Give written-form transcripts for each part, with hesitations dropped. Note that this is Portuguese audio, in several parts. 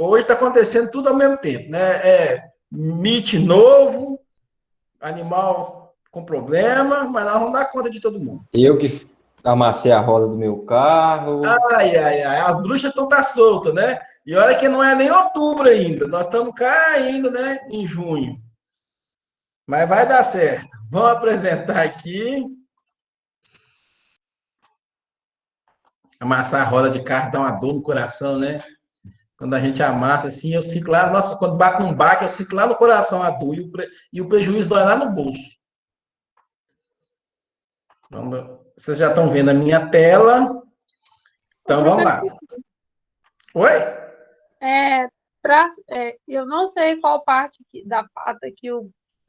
hoje está acontecendo tudo ao mesmo tempo, né? MIT novo, animal com problema, mas nós vamos dar conta de todo mundo. Eu que amassei a roda do meu carro. Ai, ai, ai, as bruxas estão tá soltas, né? E olha que não é nem outubro ainda, nós estamos cá ainda, né? Em junho. Mas vai dar certo. Vamos apresentar aqui. Amassar a roda de carro dá uma dor no coração, né? Quando a gente amassa assim, eu sinto lá, nossa, quando bate num baque, eu sinto lá no coração a dor e o prejuízo dói lá no bolso. Vocês já estão vendo a minha tela, Ô, então vamos lá. professor, Oi? eu não sei qual parte da pata que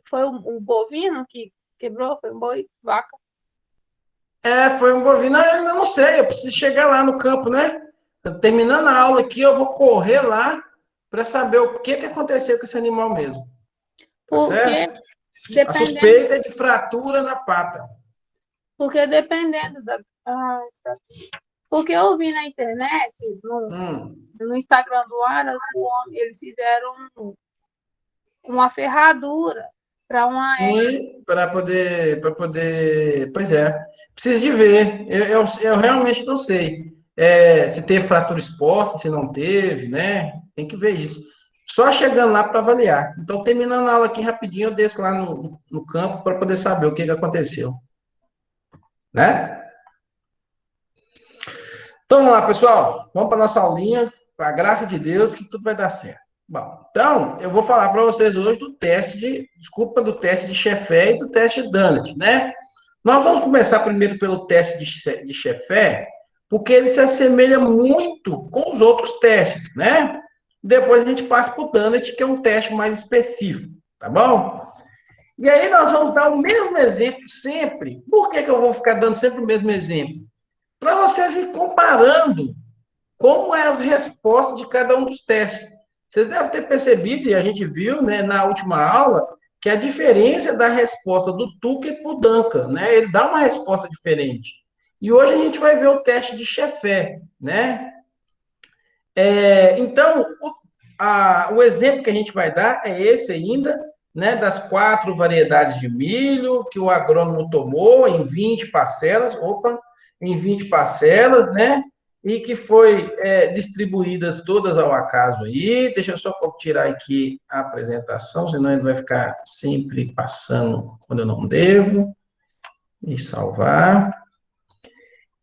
foi o bovino que quebrou, foi um boi, vaca. Foi um bovino, eu não sei, eu preciso chegar lá no campo, né? Terminando a aula aqui, eu vou correr lá para saber o que aconteceu com esse animal mesmo. Tá Porque certo? A dependendo, suspeita é de fratura na pata. porque dependendo da. Porque eu vi na internet, no Instagram do Aras, eles fizeram uma ferradura para uma Sim, para poder. Pois é. Preciso de ver. Eu realmente não sei. Se teve fratura exposta, se não teve, né? Tem que ver isso. Só chegando lá para avaliar. Então, terminando a aula aqui rapidinho, eu desço lá no campo para poder saber o que aconteceu. Né? Então, vamos lá, pessoal. Vamos para nossa aulinha. Com a graça de Deus, que tudo vai dar certo. Bom, então, eu vou falar para vocês hoje do do teste de Sheffer e do teste de Dunnett, né? Nós vamos começar primeiro pelo teste de Sheffer, porque ele se assemelha muito com os outros testes, né? Depois a gente passa para o Dunnett, que é um teste mais específico, tá bom? E aí nós vamos dar o mesmo exemplo sempre. Por que eu vou ficar dando sempre o mesmo exemplo? Para vocês ir comparando como é as respostas de cada um dos testes. Vocês devem ter percebido, e a gente viu, né, na última aula, que a diferença da resposta do Tucker para o Duncan, né? Ele dá uma resposta diferente. E hoje a gente vai ver o teste de Sheffer, né? Então, o exemplo que a gente vai dar é esse ainda, né? Das 4 variedades de milho que o agrônomo tomou em 20 parcelas, em 20 parcelas, né? E que foi distribuídas todas ao acaso aí. Deixa eu só tirar aqui a apresentação, senão ele vai ficar sempre passando quando eu não devo. E salvar.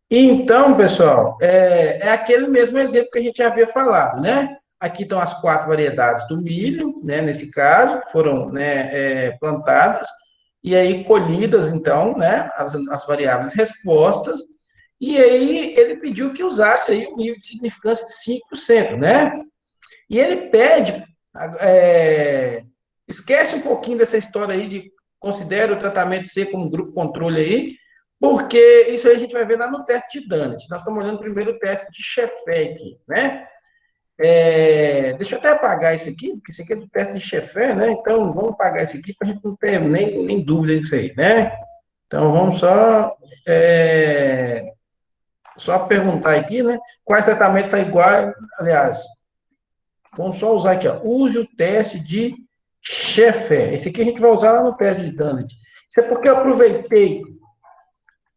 Então, pessoal, é aquele mesmo exemplo que a gente havia falado, né? Aqui estão as 4 variedades do milho, né? Nesse caso, foram, né, plantadas e aí colhidas, então, né? As variáveis respostas. E aí ele pediu que usasse aí um nível de significância de 5%, né? E ele pede, esquece um pouquinho dessa história aí de considere o tratamento C como grupo controle aí, porque isso aí a gente vai ver lá no teste de Dunnett. Nós estamos olhando primeiro o teste de Sheffer aqui, né? Deixa eu até apagar isso aqui, porque isso aqui é do teste de Sheffer, né? Então, vamos apagar isso aqui para a gente não ter nem dúvida disso aí, né? Então, vamos só perguntar aqui, né? Quais tratamentos são iguais, aliás, vamos só usar aqui, ó. Use o teste de Sheffer. Esse aqui a gente vai usar lá no teste de Dunnett. Isso é porque eu aproveitei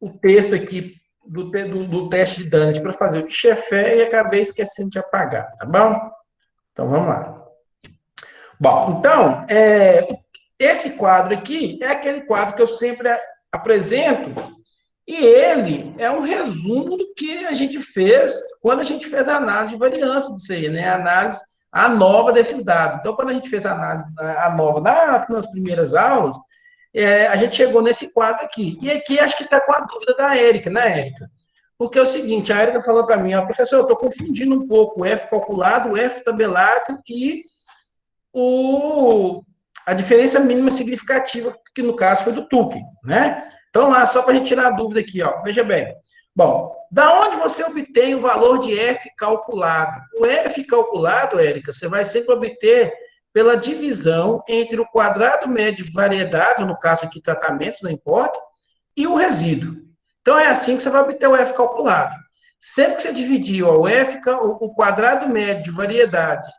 o texto aqui do teste de Dunnett para fazer o de Sheffer e acabei esquecendo de apagar, tá bom? Então, vamos lá. Bom, então, esse quadro aqui é aquele quadro que eu sempre apresento e ele é um resumo do que a gente fez quando a gente fez a análise de variância disso aí, né? A nova desses dados. Então, quando a gente fez a análise a nova nas primeiras aulas, a gente chegou nesse quadro aqui. E aqui acho que está com a dúvida da Érica, né, Érica? Porque é o seguinte, a Érica falou para mim, ó, professor, eu estou confundindo um pouco o F calculado, o F tabelado e a diferença mínima significativa, que no caso foi do Tuque, né? Então, lá, só para a gente tirar a dúvida aqui, ó, veja bem. Bom, da onde você obtém o valor de F calculado? O F calculado, Érica, você vai sempre obter pela divisão entre o quadrado médio de variedade, no caso aqui tratamento, não importa, e o resíduo. Então, é assim que você vai obter o F calculado. Sempre que você dividir o quadrado médio de variedades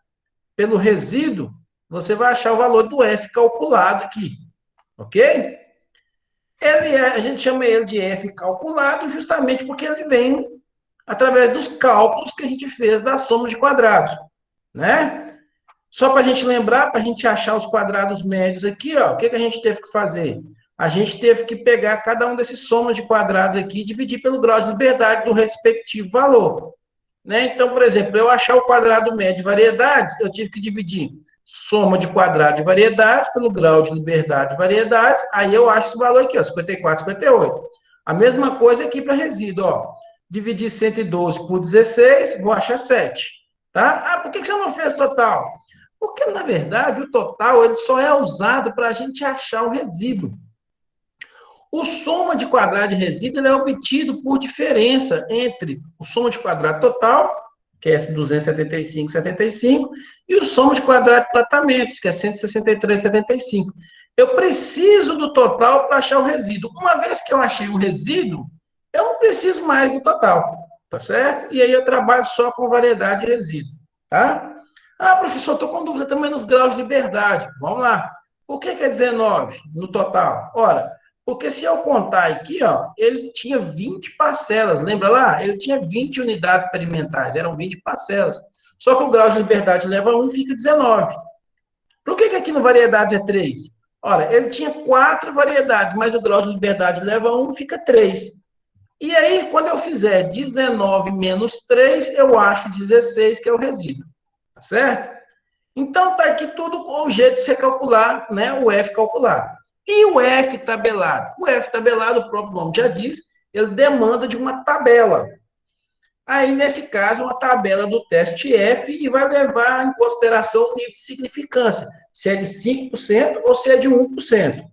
pelo resíduo, você vai achar o valor do F calculado aqui, ok? A gente chama ele de F calculado justamente porque ele vem através dos cálculos que a gente fez da soma de quadrados, né? Só para a gente lembrar, para a gente achar os quadrados médios aqui, ó, o que a gente teve que fazer? A gente teve que pegar cada um desses somas de quadrados aqui e dividir pelo grau de liberdade do respectivo valor. Né? Então, por exemplo, eu achar o quadrado médio de variedades, eu tive que dividir soma de quadrado de variedades pelo grau de liberdade de variedades, aí eu acho esse valor aqui, ó, 54, 58. A mesma coisa aqui para resíduo, ó. Dividir 112 por 16, vou achar 7. Tá? Ah, por que você não fez total? Porque, na verdade, o total ele só é usado para a gente achar o resíduo. O soma de quadrado de resíduo é obtido por diferença entre o soma de quadrado total, que é 275,75, e o soma de quadrado de tratamentos, que é 163,75. Eu preciso do total para achar o resíduo. Uma vez que eu achei o resíduo, eu não preciso mais do total, tá certo? E aí eu trabalho só com variedade de resíduo, tá? Ah, professor, estou com dúvida também nos graus de liberdade. Vamos lá. Por que é 19 no total? Ora, porque se eu contar aqui, ó, ele tinha 20 parcelas, lembra lá? Ele tinha 20 unidades experimentais, eram 20 parcelas. Só que o grau de liberdade leva 1, fica 19. Por que aqui no variedades é 3? Ora, ele tinha 4 variedades, mas o grau de liberdade leva 1, fica 3. E aí, quando eu fizer 19 menos 3, eu acho 16, que é o resíduo. Tá certo? Então, tá aqui tudo o jeito de você calcular, né, o F calculado. E o F tabelado? O F tabelado, o próprio nome já diz, ele demanda de uma tabela. Aí, nesse caso, uma tabela do teste F e vai levar em consideração o nível de significância, se é de 5% ou se é de 1%.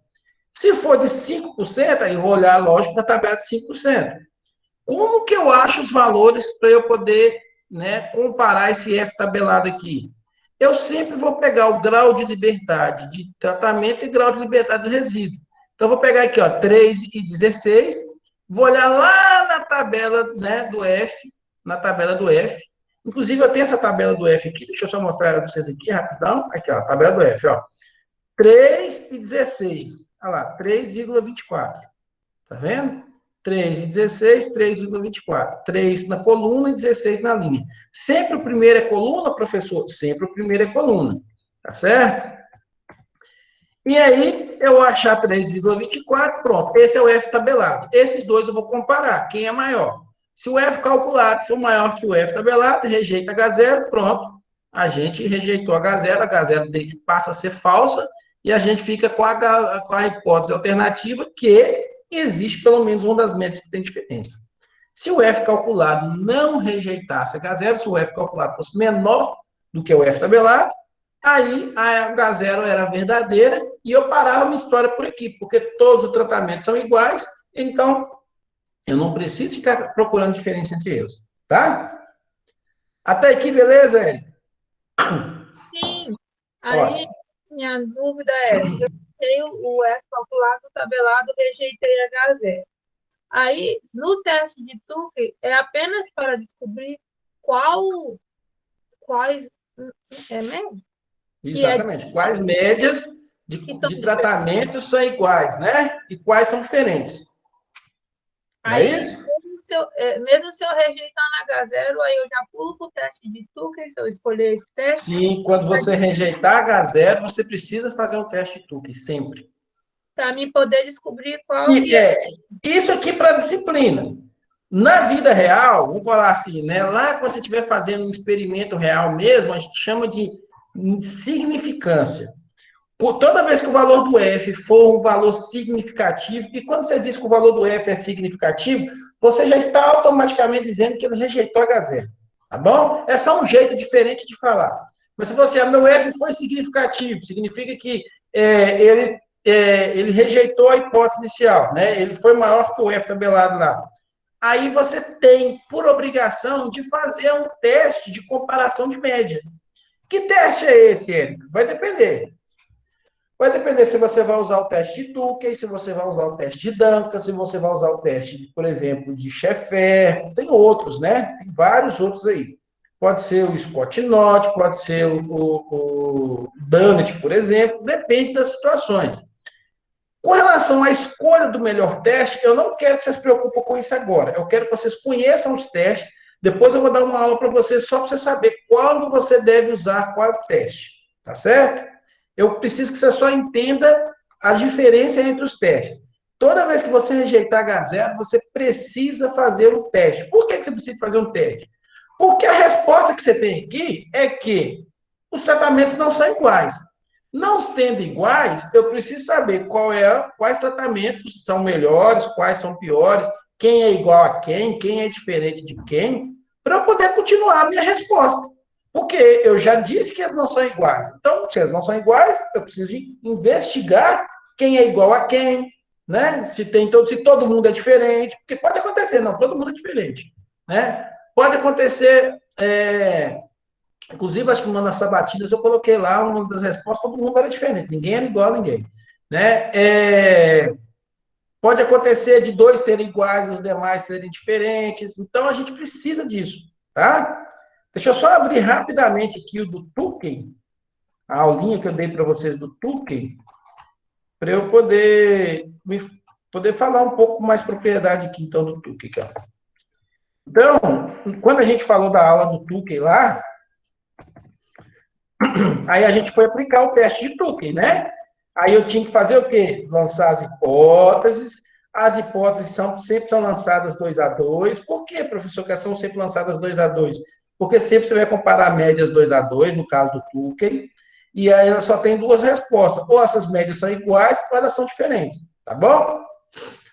Se for de 5%, aí eu vou olhar, lógico, na tabela de 5%. Como que eu acho os valores para eu poder, né, comparar esse F tabelado aqui? Eu sempre vou pegar o grau de liberdade de tratamento e grau de liberdade do resíduo. Então, eu vou pegar aqui, ó, 3 e 16, vou olhar lá na tabela, né, do F, na tabela do F. Inclusive, eu tenho essa tabela do F aqui, deixa eu só mostrar ela para vocês aqui, rapidão. Aqui, ó, a tabela do F, ó. 3 e 16. Olha lá, 3,24. Tá vendo? 3 e 16, 3,24. 3 na coluna e 16 na linha. Sempre o primeiro é coluna, professor? Sempre o primeiro é coluna. Tá certo? E aí, eu vou achar 3,24, pronto. Esse é o F tabelado. Esses dois eu vou comparar. Quem é maior? Se o F calculado for maior que o F tabelado, rejeita H0, pronto. A gente rejeitou H0, a H0 passa a ser falsa, e a gente fica com a hipótese alternativa que existe pelo menos uma das médias que tem diferença. Se o F calculado não rejeitasse H0, se o F calculado fosse menor do que o F tabelado, aí a H0 era verdadeira e eu parava minha história por aqui, porque todos os tratamentos são iguais, então eu não preciso ficar procurando diferença entre eles, tá? Até aqui, beleza, Érica? Sim. Aí, Ótimo. minha dúvida é, eu tenho o F calculado, tabelado, rejeitei H0. Aí, no teste de Turing, é apenas para descobrir quais é mesmo? Exatamente. Quais médias de tratamentos são iguais, né? E quais são diferentes. Não é Aí, isso? mesmo se eu rejeitar na H0, aí eu já pulo para o teste de Turing, se eu escolher esse teste. Sim, quando você rejeitar H0, você precisa fazer um teste Turing, sempre. Para mim poder descobrir qual E isso aqui para disciplina. Na vida real, vamos falar assim, né? Lá quando você estiver fazendo um experimento real mesmo, a gente chama de significância. Toda vez que o valor do F for um valor significativo, e quando você diz que o valor do F é significativo, você já está automaticamente dizendo que ele rejeitou H0. Tá bom? É só um jeito diferente de falar. Mas se você, meu F foi significativo, significa que ele rejeitou a hipótese inicial, né? Ele foi maior que o F tabelado lá. Aí você tem, por obrigação, de fazer um teste de comparação de média. Que teste é esse, Érico? Vai depender. Vai depender se você vai usar o teste de Tukey, se você vai usar o teste de Duncan, se você vai usar o teste, por exemplo, de Sheffer. Tem outros, né? Tem vários outros aí. pode ser o Scott Knott, pode ser o Dunnett, por exemplo, depende das situações. Com relação à escolha do melhor teste, eu não quero que vocês se preocupem com isso agora. Eu quero que vocês conheçam os testes. Depois eu vou dar uma aula para vocês só para você saber quando você deve usar qual teste. Tá certo? Eu preciso que você só entenda as diferenças entre os testes. Toda vez que você rejeitar H0, você precisa fazer um teste. Por que você precisa fazer um teste? Porque a resposta que você tem aqui é que os tratamentos não são iguais. Não sendo iguais, eu preciso saber quais tratamentos são melhores, quais são piores, quem é igual a quem é diferente de quem, para eu poder continuar a minha resposta. Porque eu já disse que eles não são iguais. Então, se eles não são iguais, eu preciso investigar quem é igual a quem, né? Se todo mundo é diferente, porque pode acontecer, não, todo mundo é diferente, né? Pode acontecer, inclusive, acho que uma das sabatinas eu coloquei lá, uma das respostas, todo mundo era diferente, ninguém era igual a ninguém, né? Pode acontecer de dois serem iguais, os demais serem diferentes, então a gente precisa disso, tá? Deixa eu só abrir rapidamente aqui o do Tukey, a aulinha que eu dei para vocês do Tukey, para eu poder falar um pouco mais propriedade aqui, então, do Tukey. Então, quando a gente falou da aula do Tukey lá, aí a gente foi aplicar o teste de Tukey, né? Aí eu tinha que fazer o quê? Lançar as hipóteses. As hipóteses sempre são lançadas 2-2. Por que, professor, que são sempre lançadas 2-2? Porque sempre você vai comparar médias 2-2, no caso do Tukey, e aí ela só tem duas respostas. Ou essas médias são iguais, ou elas são diferentes. Tá bom?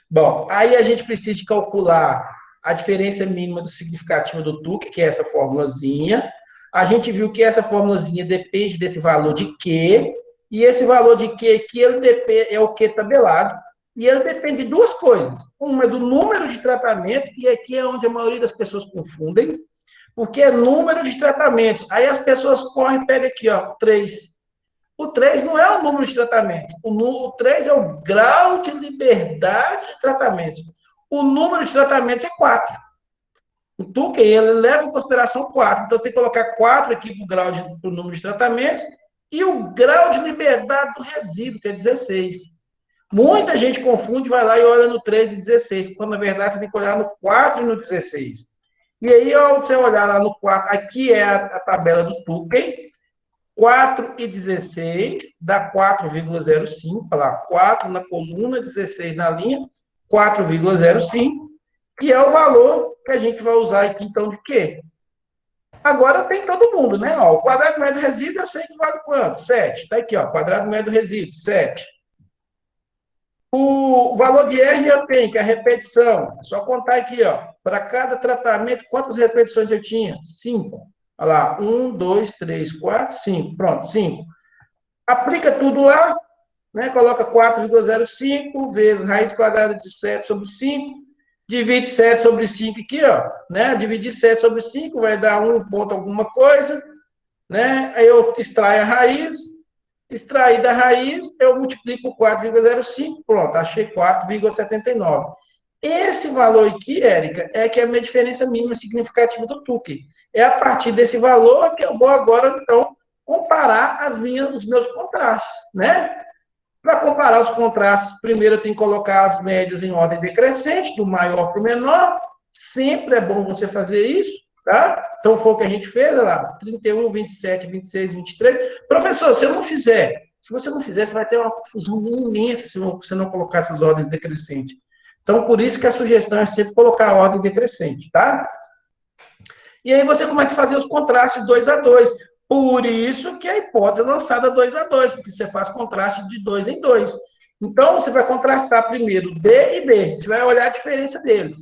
Bom, aí a gente precisa de calcular a diferença mínima do significativo do Tukey, que é essa formulazinha. A gente viu que essa formulazinha depende desse valor de Q, e esse valor de Q aqui é o Q tabelado, e ele depende de duas coisas. Uma é do número de tratamentos, e aqui é onde a maioria das pessoas confundem, porque é número de tratamentos. Aí as pessoas correm e pegam aqui, ó, 3. O 3 não é o número de tratamentos. O 3 é o grau de liberdade de tratamentos. O número de tratamentos é 4. O Tukey, ele leva em consideração 4. Então, tem que colocar 4 aqui para o número de tratamentos e o grau de liberdade do resíduo, que é 16. Muita gente confunde, vai lá e olha no 3 e 16, quando, na verdade, você tem que olhar no 4 e no 16. E aí, ao você olhar lá no 4, aqui é a tabela do Tukey, 4 e 16 dá 4,05, olha lá, 4 na coluna, 16 na linha, 4,05, que é o valor que a gente vai usar aqui, então, de quê? Agora tem todo mundo, né? Ó, o quadrado médio do resíduo, eu sei que vale quanto? 7. Está aqui, ó, quadrado médio do resíduo, 7. O valor de R eu tenho, que é a repetição. É só contar aqui, ó. Para cada tratamento, quantas repetições eu tinha? 5. Olha lá, 1, 2, 3, 4, 5. Pronto, 5. Aplica tudo lá, né? Coloca 4,05 vezes raiz quadrada de 7 sobre 5. Divide 7 sobre 5 aqui, ó, né? Dividir 7 sobre 5 vai dar 1 ponto alguma coisa, né? Aí eu extraio a raiz, extrair da raiz, eu multiplico por 4,05, pronto, achei 4,79. Esse valor aqui, Érica, é que é a minha diferença mínima significativa do Tukey. É a partir desse valor que eu vou agora, então, comparar os meus contrastes, né? Para comparar os contrastes, primeiro eu tenho que colocar as médias em ordem decrescente, do maior para o menor. Sempre é bom você fazer isso, tá? Então, foi o que a gente fez, olha lá, 31, 27, 26, 23. Professor, se você não fizer, você vai ter uma confusão imensa se você não colocar essas ordens decrescentes. Então, por isso que a sugestão é sempre colocar a ordem decrescente, tá? E aí você começa a fazer os contrastes 2-2. Por isso que a hipótese é lançada 2-2, porque você faz contraste de 2 em 2. Então, você vai contrastar primeiro D e B. Você vai olhar a diferença deles.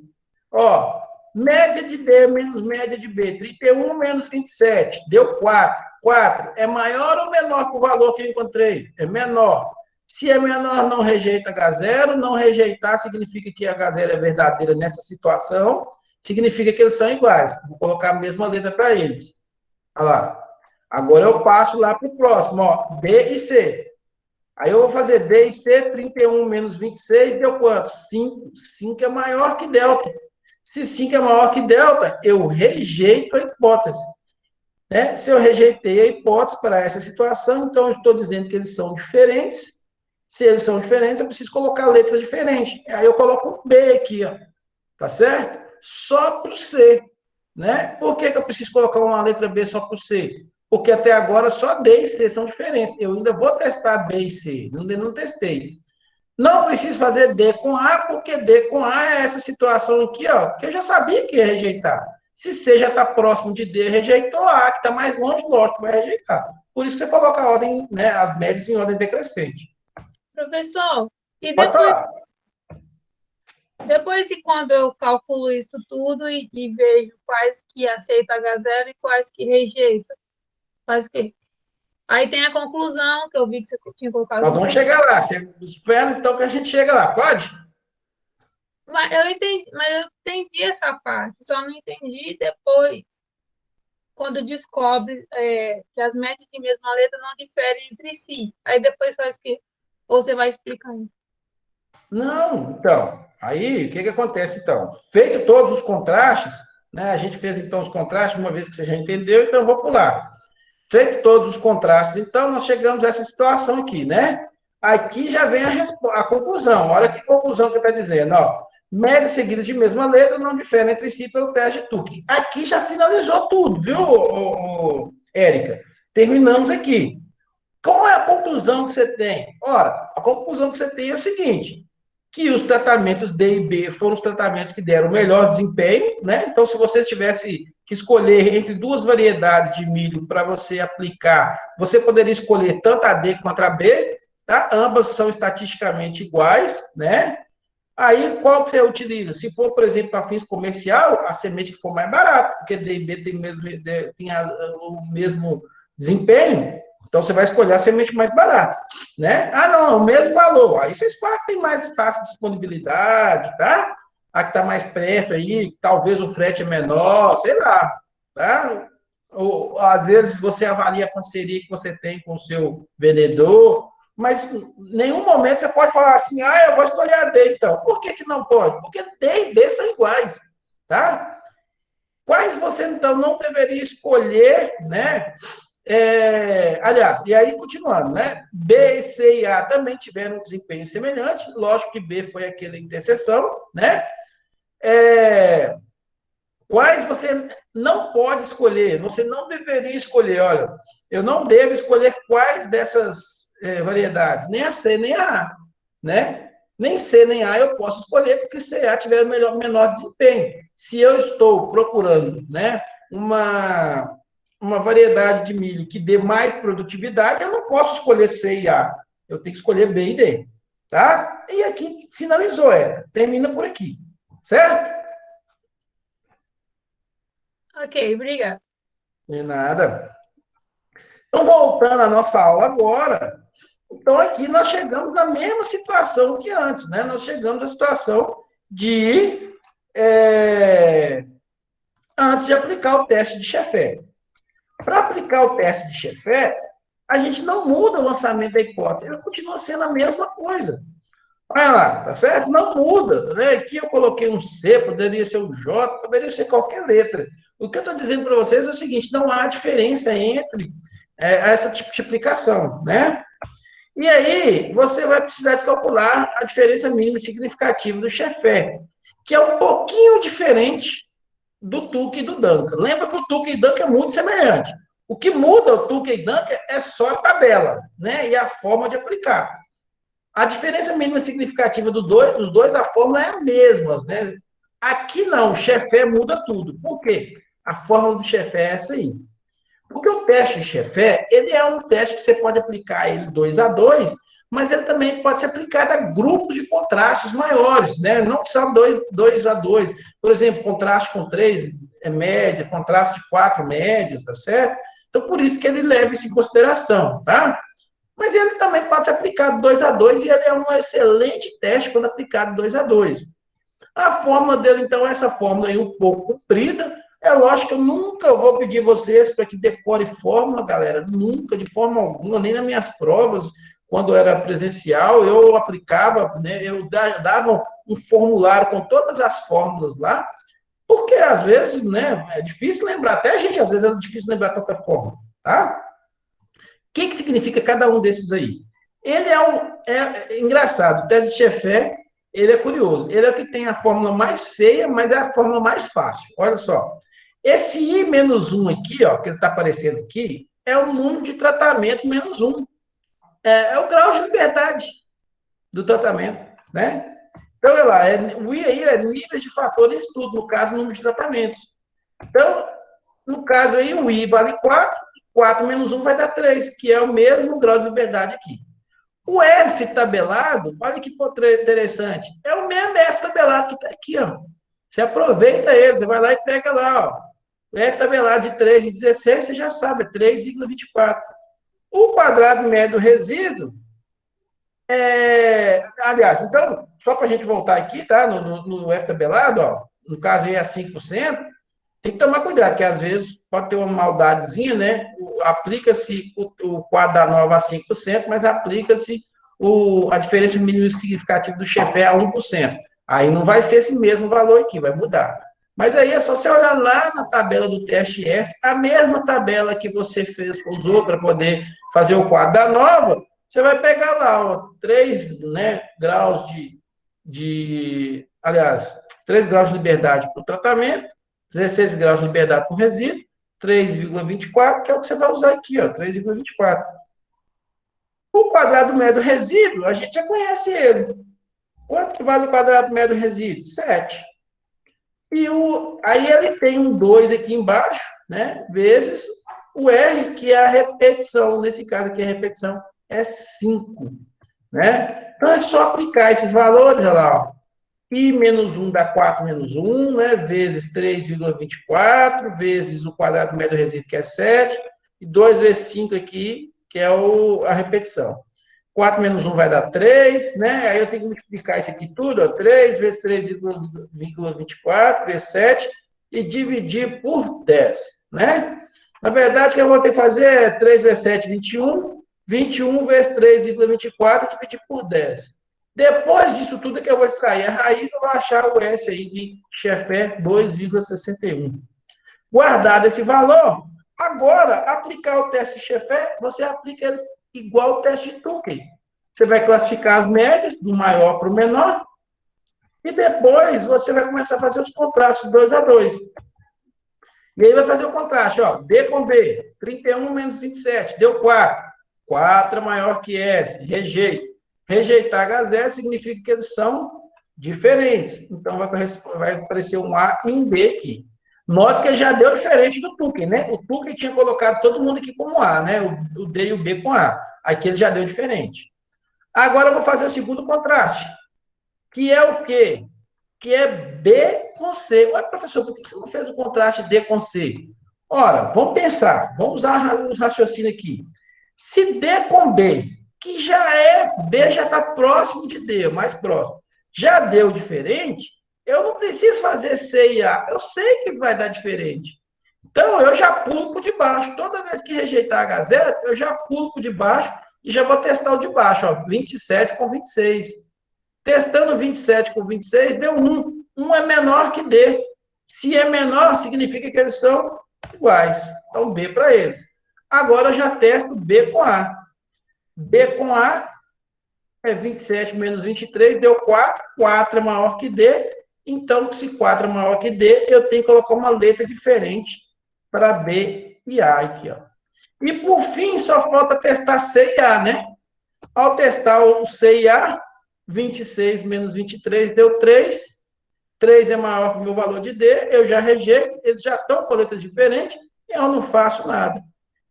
Ó, média de D menos média de B. 31 menos 27. Deu 4. 4 é maior ou menor que o valor que eu encontrei? É menor. Se é menor, não rejeita H0. Não rejeitar significa que a H0 é verdadeira nessa situação. Significa que eles são iguais. Vou colocar a mesma letra para eles. Olha lá. Agora eu passo lá para o próximo, ó, D e C. Aí eu vou fazer D e C, 31 menos 26, deu quanto? 5. 5 é maior que delta. Se 5 é maior que delta, eu rejeito a hipótese. né? Se eu rejeitei a hipótese para essa situação, então eu estou dizendo que eles são diferentes. Se eles são diferentes, eu preciso colocar letras diferentes. Aí eu coloco um B aqui, ó, tá certo? Só para o C, né? Por que eu preciso colocar uma letra B só para o C? Porque até agora só D e C são diferentes. Eu ainda vou testar B e C, não testei. Não preciso fazer D com A, porque D com A é essa situação aqui, ó, que eu já sabia que ia rejeitar. Se C já está próximo de D, rejeitou A, que está mais longe, lógico, vai rejeitar. Por isso que você coloca a ordem, né, as médias em ordem decrescente. Professor, e Pode falar. depois que quando eu calculo isso tudo e vejo quais que aceitam H0 e quais que rejeitam, faz o quê? Aí tem a conclusão, que eu vi que você tinha colocado. Nós vamos chegar lá. Você espera, então, que a gente chega lá. Pode? Mas eu entendi essa parte, só não entendi depois, quando descobre que as médias de mesma letra não diferem entre si. Aí depois faz o quê? Ou você vai explicando. Não, então. Aí, o que acontece, então? Feito todos os contrastes, né? A gente fez, então, os contrastes, uma vez que você já entendeu, então eu vou pular. Feito todos os contrastes, então, nós chegamos a essa situação aqui, né? Aqui já vem a conclusão. Olha que conclusão que está dizendo, ó. Médias seguidas de mesma letra não diferem entre si pelo teste de Turing. Aqui já finalizou tudo, viu, Érica? Terminamos aqui. Qual é a conclusão que você tem? Ora, a conclusão que você tem é a seguinte, que os tratamentos D e B foram os tratamentos que deram o melhor desempenho, né? Então, se você tivesse que escolher entre duas variedades de milho para você aplicar, você poderia escolher tanto a D quanto a B, tá? Ambas são estatisticamente iguais, né? Aí, qual que você utiliza? Se for, por exemplo, para fins comercial, a semente que for mais barata, porque D e B tem o mesmo desempenho, então você vai escolher a semente mais barata, né? Ah, não, é o mesmo valor. Aí você escolhe a que tem mais fácil disponibilidade, tá? A que está mais perto aí, talvez o frete é menor, sei lá, tá? Ou, às vezes você avalia a parceria que você tem com o seu vendedor, mas em nenhum momento você pode falar assim, ah, eu vou escolher a D, então. Por que que não pode? Porque D e B são iguais, tá? Quais você, então, não deveria escolher, né? Aliás, e aí continuando, né? B, C e A também tiveram um desempenho semelhante, lógico que B foi aquela interseção, né? Quais você não pode escolher, você não deveria escolher, olha, eu não devo escolher quais dessas variedades, nem a C, nem a A, né? Nem C, nem A eu posso escolher, porque C e A tiveram menor desempenho. Se eu estou procurando, né, uma variedade de milho que dê mais produtividade, eu não posso escolher C e A. Eu tenho que escolher B e D. Tá? E aqui finalizou, termina por aqui. Certo? Ok, obrigada. De nada. Então, voltando à nossa aula agora, então aqui nós chegamos na mesma situação que antes, né? Nós chegamos na situação de antes de aplicar o teste de Sheffer. Para aplicar o teste de Sheffer, a gente não muda o lançamento da hipótese, ele continua sendo a mesma coisa. Olha lá, tá certo? Não muda. Né? Aqui eu coloquei um C, poderia ser um J, poderia ser qualquer letra. O que eu estou dizendo para vocês é o seguinte, não há diferença entre essa multiplicação, né? E aí, você vai precisar de calcular a diferença mínima significativa do Sheffer, que é um pouquinho diferente do Tuque e do Duncan. Lembra que o Tuque e o Duncan é muito semelhante. O que muda o Tuque e Duncan é só a tabela, né? E a forma de aplicar. A diferença mínima significativa dos dois, a fórmula é a mesma, né? Aqui não, o Sheffer muda tudo. Por quê? A fórmula do Sheffer é essa aí. Porque o teste de Sheffer, ele é um teste que você pode aplicar ele 2 a 2, mas ele também pode ser aplicado a grupos de contrastes maiores, né? Não só 2 a 2. Por exemplo, contraste com 3 é média, contraste de 4 médias, tá certo? Então, por isso que ele leva isso em consideração, tá? Mas ele também pode ser aplicado 2 a 2 e ele é um excelente teste quando aplicado 2 a 2. A fórmula dele, então, é essa fórmula aí um pouco comprida. É lógico que eu nunca vou pedir vocês para que decore fórmula, galera. Nunca, de forma alguma, nem nas minhas provas, quando era presencial, eu aplicava, né, eu dava um formulário com todas as fórmulas lá, Porque, às vezes, né, é difícil lembrar, até a gente, às vezes, é difícil lembrar tanta forma, tá? O que significa cada um desses aí? Ele é engraçado, o teste de Chefé, ele é curioso. Ele é o que tem a fórmula mais feia, mas é a fórmula mais fácil. Olha só. Esse I menos 1 aqui, ó, que ele está aparecendo aqui, é o número de tratamento menos 1. É o grau de liberdade do tratamento, né? Então, olha lá, o I aí é níveis de fatores de estudo, no caso, número de tratamentos. Então, no caso aí, o I vale 4, 4 menos 1 vai dar 3, que é o mesmo grau de liberdade aqui. O F tabelado, olha que interessante, é o mesmo F tabelado que está aqui, ó. Você aproveita ele, você vai lá e pega lá, ó. O F tabelado de 3 e 16, você já sabe, é 3,24. O quadrado médio do resíduo aliás, então, só para a gente voltar aqui, tá? No F tabelado, ó, no caso aí é 5%, tem que tomar cuidado, que às vezes pode ter uma maldadezinha, né? Aplica-se o quadro da nova a 5%, mas aplica-se a diferença mínima significativa do Chefé a 1%. Aí não vai ser esse mesmo valor aqui, vai mudar. Mas aí é só você olhar lá na tabela do teste F, a mesma tabela que você usou para poder fazer o quadro da nova, você vai pegar lá, ó, 3, né, graus aliás, 3 graus de liberdade para o tratamento, 16 graus de liberdade para o resíduo, 3,24, que é o que você vai usar aqui, ó, 3,24. O quadrado médio do resíduo, a gente já conhece ele. Quanto que vale o quadrado médio do resíduo? 7. Aí ele tem um 2 aqui embaixo, né, vezes o R, que é a repetição. Nesse caso aqui, a repetição é 5. Né? Então, é só aplicar esses valores, olha lá, ó. I menos 1 dá 4 menos 1, né? Vezes 3,24, vezes o quadrado médio do resíduo, que é 7, e 2 vezes 5 aqui, que é a repetição. 4 menos 1 vai dar 3, né? Aí eu tenho que multiplicar isso aqui tudo, ó, 3 vezes 3,24, vezes 7, e dividir por 10, né? Na verdade, o que eu vou ter que fazer é 3 vezes 7, 21, 21 vezes 3,24, dividir por 10. Depois disso tudo que eu vou extrair a raiz, eu vou achar o S aí de Chefé 2,61. Guardado esse valor, agora, aplicar o teste de Chefé, você aplica ele igual ao teste de Tukey. Você vai classificar as médias, do maior para o menor, e depois você vai começar a fazer os contrastes 2 a 2. E aí vai fazer o contraste, ó, D com B, 31 menos 27, deu 4. 4 é maior que S, rejeito. Rejeitar H0 significa que eles são diferentes. Então, vai aparecer um A e um B aqui. Note que ele já deu diferente do Tukey, né? O Tukey tinha colocado todo mundo aqui como A, né? O D e o B com A. Aqui ele já deu diferente. Agora eu vou fazer o segundo contraste, que é o quê? Que é B com C. Ué, professor, por que você não fez o contraste D com C? Ora, vamos pensar, vamos usar os raciocínios aqui. Se D com B, que já B já está próximo de D, mais próximo, já deu diferente, eu não preciso fazer C e A, eu sei que vai dar diferente. Então, eu já pulo por debaixo. Toda vez que rejeitar H0, eu já pulo por debaixo e já vou testar o de baixo, ó, 27 com 26. Testando 27 com 26, deu 1. 1 é menor que D. Se é menor, significa que eles são iguais. Então, B para eles. Agora, eu já testo B com A. B com A é 27 menos 23, deu 4. 4 é maior que D. Então, se 4 é maior que D, eu tenho que colocar uma letra diferente para B e A aqui, ó. E, por fim, só falta testar C e A, né? Ao testar o C e A, 26 menos 23 deu 3. 3 é maior que o meu valor de D, eu já rejeito, eles já estão com letras diferentes, e eu não faço nada.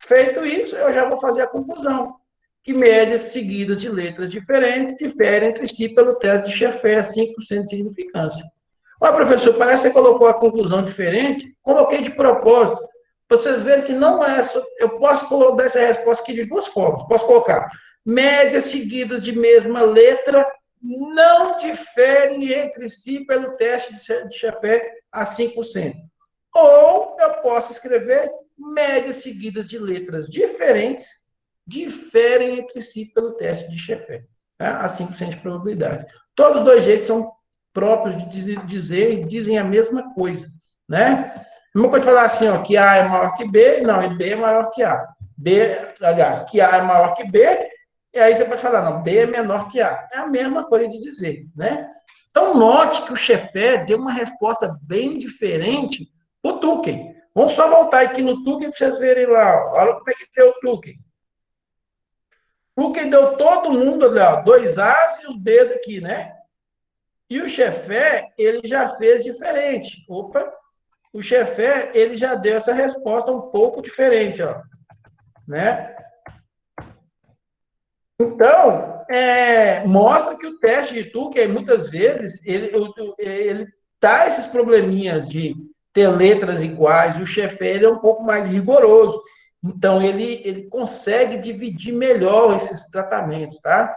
Feito isso, eu já vou fazer a conclusão, que médias seguidas de letras diferentes diferem entre si pelo teste de Chefé, 5% de significância. Olha, professor, parece que você colocou a conclusão diferente, coloquei de propósito, para vocês verem que não é só... Eu posso colocar essa resposta aqui de duas formas. Posso colocar médias seguidas de mesma letra não diferem entre si pelo teste de Chefé a 5%. Ou eu posso escrever médias seguidas de letras diferentes diferem entre si pelo teste de Chefé, tá? A 5% de probabilidade. Todos os dois jeitos são próprios de dizer e dizem a mesma coisa. né? Não pode falar assim, ó, que A é maior que B, não, e B é maior que A. B, aliás, que A é maior que B, e aí você pode falar, não, B é menor que A. É a mesma coisa de dizer, né? Então, note que o Chefé deu uma resposta bem diferente para o Tucken. Vamos só voltar aqui no Tucken para vocês verem lá. Ó. Olha como é que deu o Tucken. O Tucken deu todo mundo, ó, 2 As e os Bs aqui, né? E o Chefé, ele já fez diferente. Opa, o Chefé, ele já deu essa resposta um pouco diferente, ó, né? Então, mostra que o teste de Turing, muitas vezes, ele dá esses probleminhas de ter letras iguais, e o Chefé, ele é um pouco mais rigoroso. Então, ele consegue dividir melhor esses tratamentos, tá?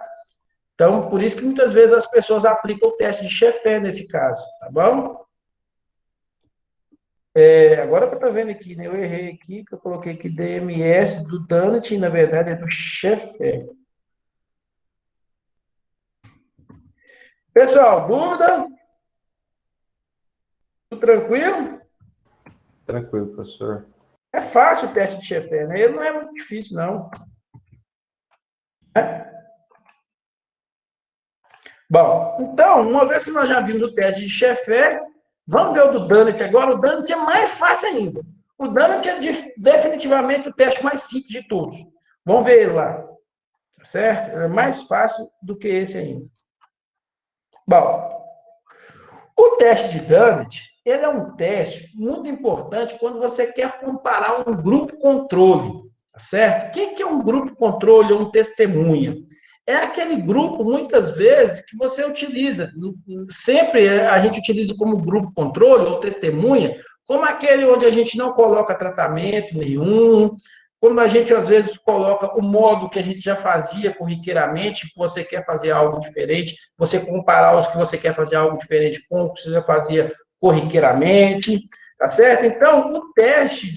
Então, por isso que muitas vezes as pessoas aplicam o teste de Chefé nesse caso, tá bom? Agora que eu estou vendo aqui, né? Eu errei aqui, que eu coloquei aqui DMS do Dunnett, na verdade é do Chefé. Pessoal, dúvida? Tudo tranquilo? Tranquilo, professor. É fácil o teste de Chefé, né? Ele não é muito difícil, não. Bom, então, uma vez que nós já vimos o teste de Chefé, vamos ver o do Dunnett agora. O Dunnett é mais fácil ainda. O Dunnett é definitivamente o teste mais simples de todos. Vamos ver ele lá. Tá certo? Ele é mais fácil do que esse ainda. Bom, o teste de Dunnett, ele é um teste muito importante quando você quer comparar um grupo controle, tá certo? O que é um grupo controle ou um testemunha? É aquele grupo, muitas vezes, que você utiliza. Sempre a gente utiliza como grupo controle ou testemunha, como aquele onde a gente não coloca tratamento nenhum, quando a gente, às vezes, coloca o modo que a gente já fazia corriqueiramente, que você quer fazer algo diferente, você comparar os que você quer fazer algo diferente com o que você já fazia corriqueiramente, tá certo? Então, o teste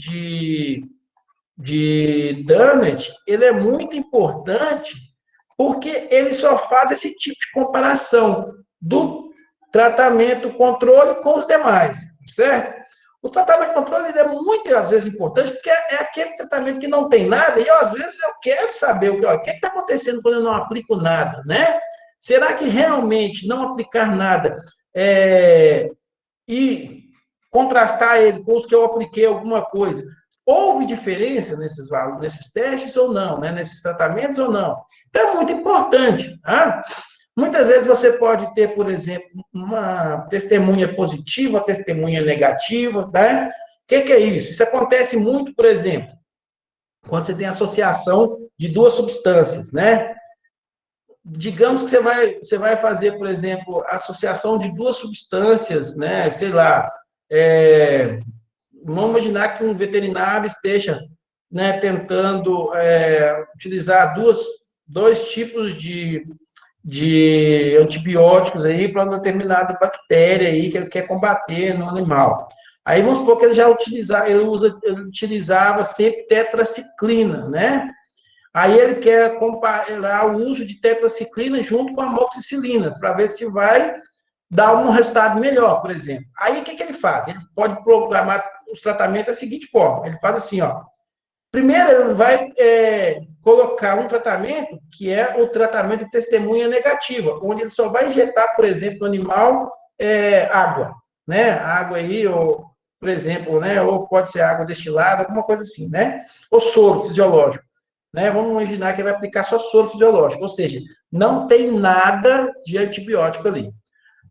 de Dunnett, ele é muito importante porque ele só faz esse tipo de comparação do tratamento controle com os demais, certo? O tratamento controle é muitas vezes importante porque é aquele tratamento que não tem nada e eu, às vezes eu quero saber o que está acontecendo quando eu não aplico nada, né? Será que realmente não aplicar nada e contrastar ele com os que eu apliquei alguma coisa, houve diferença nesses testes ou não, né? Nesses tratamentos ou não? Então é muito importante, tá? Muitas vezes você pode ter, por exemplo, uma testemunha positiva, testemunha negativa, tá? O que é isso? Isso acontece muito, por exemplo, quando você tem associação de duas substâncias, né? Digamos que você vai fazer, por exemplo, associação de duas substâncias, né? Sei lá, vamos imaginar que um veterinário esteja, né, tentando utilizar dois tipos de antibióticos aí para uma determinada bactéria aí que ele quer combater no animal. Aí vamos supor que ele já ele utilizava sempre tetraciclina, né? Aí ele quer comparar o uso de tetraciclina junto com a amoxicilina, para ver se vai dar um resultado melhor, por exemplo. Aí o que ele faz? Ele pode programar os tratamentos da seguinte forma: ele faz assim, ó. Primeiro, ele vai colocar um tratamento que é o tratamento de testemunha negativa, onde ele só vai injetar, por exemplo, no animal água, né? Água aí, ou, por exemplo, né? Ou pode ser água destilada, alguma coisa assim, né? Ou soro fisiológico, né? Vamos imaginar que ele vai aplicar só soro fisiológico, ou seja, não tem nada de antibiótico ali.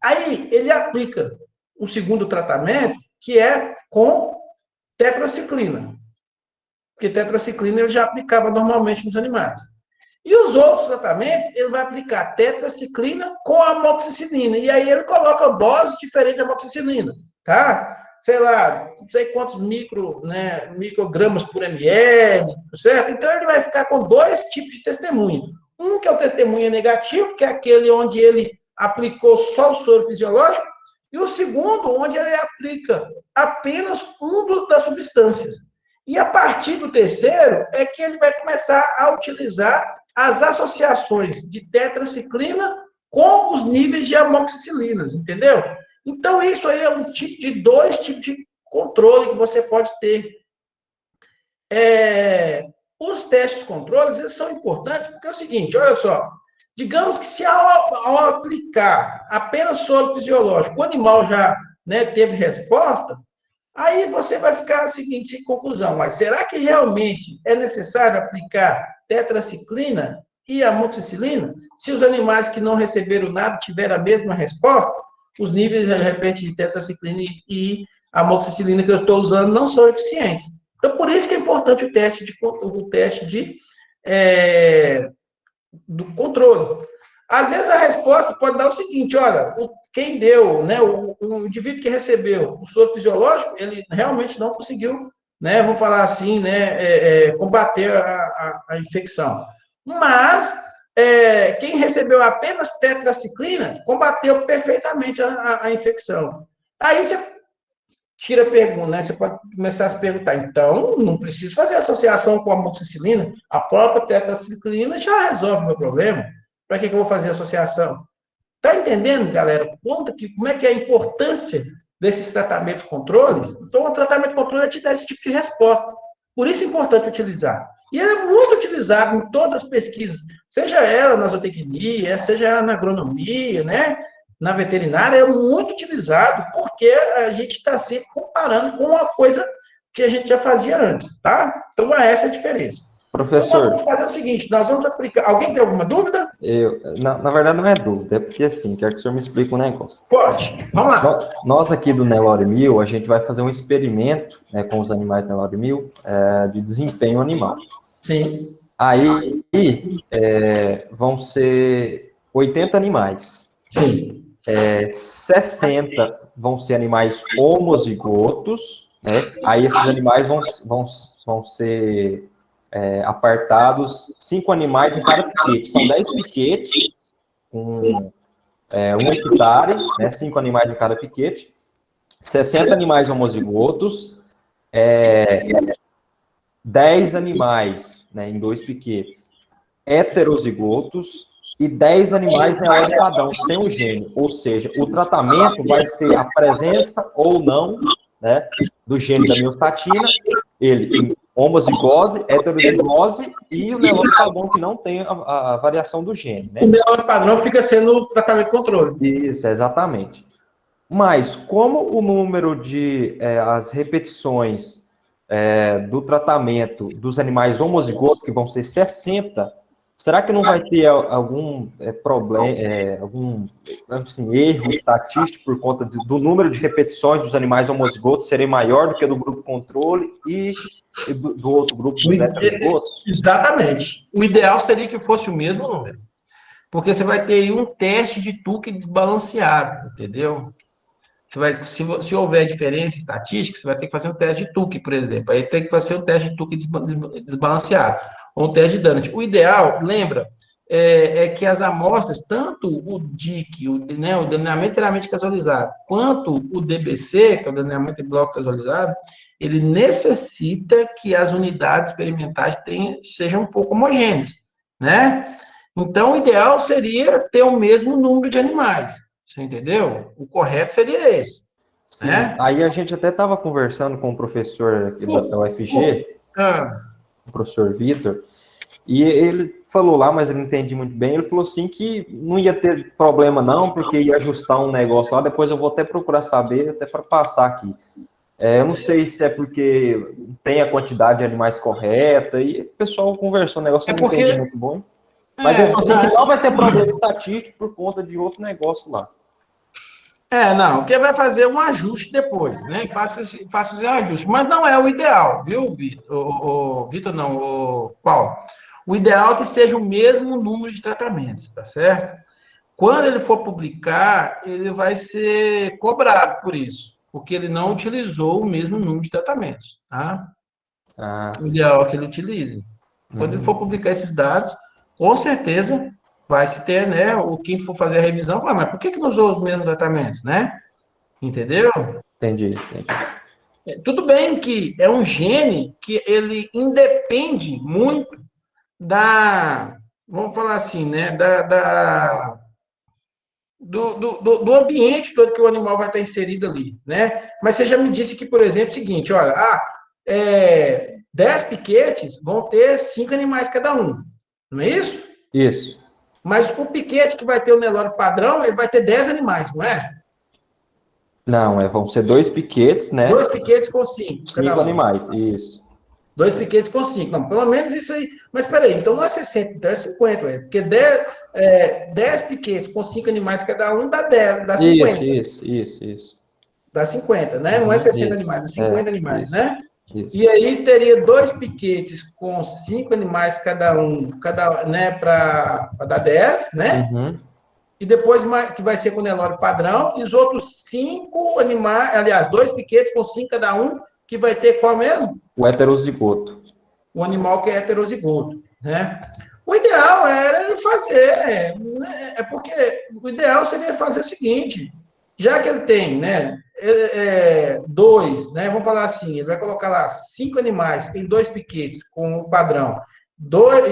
Aí ele aplica um segundo tratamento, que é com tetraciclina, porque tetraciclina ele já aplicava normalmente nos animais. E os outros tratamentos, ele vai aplicar tetraciclina com amoxicilina. E aí ele coloca dose diferente de amoxicilina, tá? Sei lá, não sei quantos microgramas por ml, certo? Então ele vai ficar com dois tipos de testemunha. Um que é o testemunha negativo, que é aquele onde ele aplicou só o soro fisiológico, e o segundo, onde ele aplica apenas um das substâncias. E a partir do terceiro é que ele vai começar a utilizar as associações de tetraciclina com os níveis de amoxicilinas, entendeu? Então, isso aí é dois tipos de controle que você pode ter. Os testes controles, eles são importantes, porque é o seguinte, olha só, digamos que se ao aplicar apenas soro fisiológico, o animal já, né, teve resposta, aí você vai ficar a seguinte conclusão, mas será que realmente é necessário aplicar tetraciclina e amoxicilina? Se os animais que não receberam nada tiveram a mesma resposta, os níveis, de repente, de tetraciclina e amoxicilina que eu estou usando não são eficientes. Então, por isso que é importante do controle. Às vezes a resposta pode dar o seguinte, olha, quem deu, né, o indivíduo que recebeu o soro fisiológico, ele realmente não conseguiu, né, vamos falar assim, né, combater a infecção. Mas quem recebeu apenas tetraciclina combateu perfeitamente a infecção. Aí você tira a pergunta, né? Você pode começar a se perguntar, então, não preciso fazer associação com a amoxicilina, a própria tetraciclina já resolve o meu problema. Para que eu vou fazer associação? Tá entendendo, galera? Como é que é a importância desses tratamentos controles? Então, o tratamento controle é te dar esse tipo de resposta. Por isso é importante utilizar. E ele é muito utilizado em todas as pesquisas, seja ela na zootecnia, seja ela na agronomia, né? Na veterinária, é muito utilizado porque a gente está sempre comparando com uma coisa que a gente já fazia antes, tá? Então, essa é a diferença. Então, nós Professor, vamos fazer o seguinte, nós vamos aplicar... Alguém tem alguma dúvida? na verdade não é dúvida, é porque assim, quero que o senhor me explique um negócio. Pode, vamos lá. Nós aqui do Nelore Mil, a gente vai fazer um experimento, né, com os animais do Nelore Mil, de desempenho animal. Sim. Aí vão ser 80 animais. Sim. 60 vão ser animais homozigotos, né? Aí esses animais vão ser apartados 5 animais em cada piquete. São 10 piquetes, com 1 hectare, né? 5 animais em cada piquete. 60 animais homozigotos, 10 animais, né, em 2 piquetes heterozigotos e 10 animais Nelore padrão, sem o gene. Ou seja, o tratamento vai ser a presença ou não, né, do gene da miostatina, ele em homozigose, heterozigose e o Nelore padrão que não tem a variação do gene. Né? O Nelore padrão fica sendo o tratamento controle. Isso, exatamente. Mas como o número de as repetições do tratamento dos animais homozigotos, que vão ser 60, será que não vai ter algum problema, algum assim, erro estatístico por conta do número de repetições dos animais homozigotos serem maior do que do grupo controle e do outro grupo dos heterozigotos? Exatamente. O ideal seria que fosse o mesmo número. Porque você vai ter aí um teste de Tuque desbalanceado, entendeu? Se houver diferença estatística, você vai ter que fazer um teste de Tuque, por exemplo. Aí tem que fazer um teste de Tuque desbalanceado, ou um teste de Dunnett. O ideal, lembra, é que as amostras, tanto o DIC, o delineamento inteiramente casualizado, quanto o DBC, que é o delineamento em bloco casualizado, ele necessita que as unidades experimentais sejam um pouco homogêneas, né? Então, o ideal seria ter o mesmo número de animais. Você entendeu? O correto seria esse. Sim, né? aí a gente até estava conversando com o professor aqui da UFG, o professor Vitor, e ele falou lá, mas eu não entendi muito bem, ele falou assim que não ia ter problema não, porque ia ajustar um negócio lá, depois eu vou até procurar saber, até para passar aqui. Eu não sei se é porque tem a quantidade de animais correta, e o pessoal conversou, o negócio eu não entendi muito bom. Mas ele falou assim que não vai ter problema estatístico por conta de outro negócio lá. Não, que vai fazer um ajuste depois, né? Faça esse ajuste. Mas não é o ideal, viu, Vitor? Vitor não, o Paulo. O ideal é que seja o mesmo número de tratamentos, tá certo? Quando ele for publicar, ele vai ser cobrado por isso, porque ele não utilizou o mesmo número de tratamentos, tá? O ideal é que ele utilize. Quando ele for publicar esses dados, com certeza vai se ter, né? Quem for fazer a revisão, vai, mas por que não usou os mesmos tratamentos, né? Entendeu? Entendi. Tudo bem que é um gene que ele independe muito vamos falar assim, né? do ambiente todo que o animal vai estar inserido ali, né? Mas você já me disse que, por exemplo, é o seguinte, olha, 10 piquetes vão ter 5 animais cada um, não é isso? Isso. Mas o piquete que vai ter o Nelore padrão, ele vai ter 10 animais, não é? Não, vão ser 2 piquetes, né? 2 piquetes com 5 cada 5 um. animais, isso. 2 piquetes com 5. Não, pelo menos isso aí. Mas peraí, então não é 60, então é 50, porque 10 piquetes com 5 animais cada um dá 10, dá 50. Isso. Dá 50, né? Não é 60 isso. animais, é 50 animais, isso. né? Isso. E aí teria 2 piquetes com 5 animais cada um, né, para dar 10, né? Uhum. E depois que vai ser com o Nelore padrão, e os outros 5 animais, aliás, 2 piquetes com 5 cada um, que vai ter qual mesmo? O heterozigoto. O animal que é heterozigoto, né? O ideal era ele fazer, né? Porque o ideal seria fazer o seguinte, já que ele tem, né, 2, né, vamos falar assim, ele vai colocar lá 5 animais em 2 piquetes com o padrão,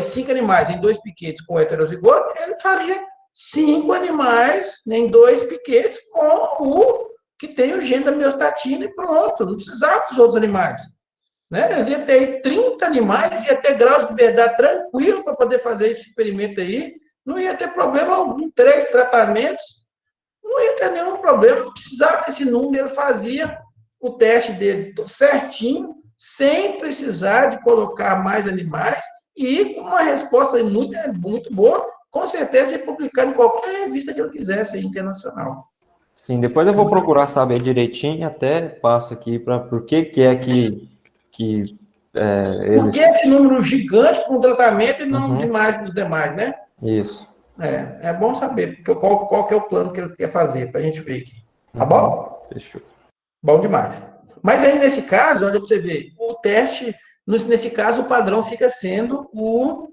5 animais em 2 piquetes com o heterozigoto, ele faria 5 animais em 2 piquetes com o que tem o gene da miostatina e pronto, não precisava dos outros animais. Né? Ele ia ter 30 animais, ia ter graus de liberdade tranquilo para poder fazer esse experimento aí, não ia ter problema algum, 3 tratamentos, não ia ter nenhum problema, não precisava desse número, ele fazia o teste dele certinho, sem precisar de colocar mais animais, e com uma resposta muito, muito boa, com certeza ia publicar em qualquer revista que ele quisesse, internacional. Sim, depois eu vou procurar saber direitinho, até passo aqui para por que é que eles... Por que esse número gigante para um tratamento e não demais para os demais, né? Isso. É bom saber qual que é o plano que ele quer fazer, para a gente ver aqui. Tá bom? Fechou. Bom demais. Mas aí, nesse caso, olha para você ver, o teste, nesse caso, o padrão fica sendo o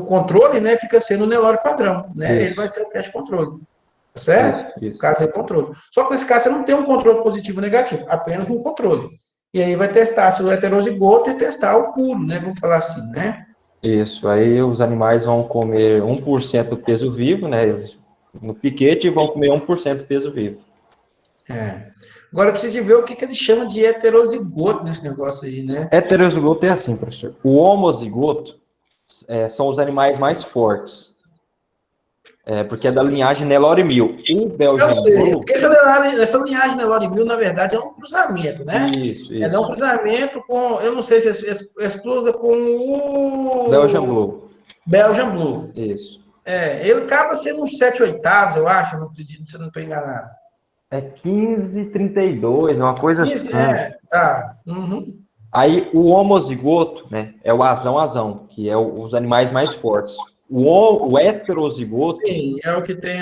controle, né? Fica sendo o Nelore padrão, né? Isso. Ele vai ser o teste controle. Certo? Isso. No caso é controle. Só que nesse caso você não tem um controle positivo ou negativo, apenas um controle. E aí vai testar se o heterozigoto e testar o puro, né? Vamos falar assim, né? Isso. Aí os animais vão comer 1% do peso vivo, né? Eles, no piquete vão comer 1% do peso vivo. Agora eu preciso de ver o que ele chama de heterozigoto nesse negócio aí, né? Heterozigoto é assim, professor. O homozigoto são os animais mais fortes. Porque é da linhagem Nelore Mil. O Belgian Eu sei, Blue... porque essa linhagem Nelore Mil, na verdade, é um cruzamento, né? Isso. É um cruzamento com, eu não sei se é exclusa com o... Belgian Blue. Belgian Blue. Isso. Ele acaba sendo uns 7/8, eu acho, não acredito, se eu não estou enganado. É 15,32, uma coisa 15, assim. Tá. Uhum. Aí o homozigoto, né, é o azão, que é os animais mais fortes. O heterozigoto... Sim, é o que tem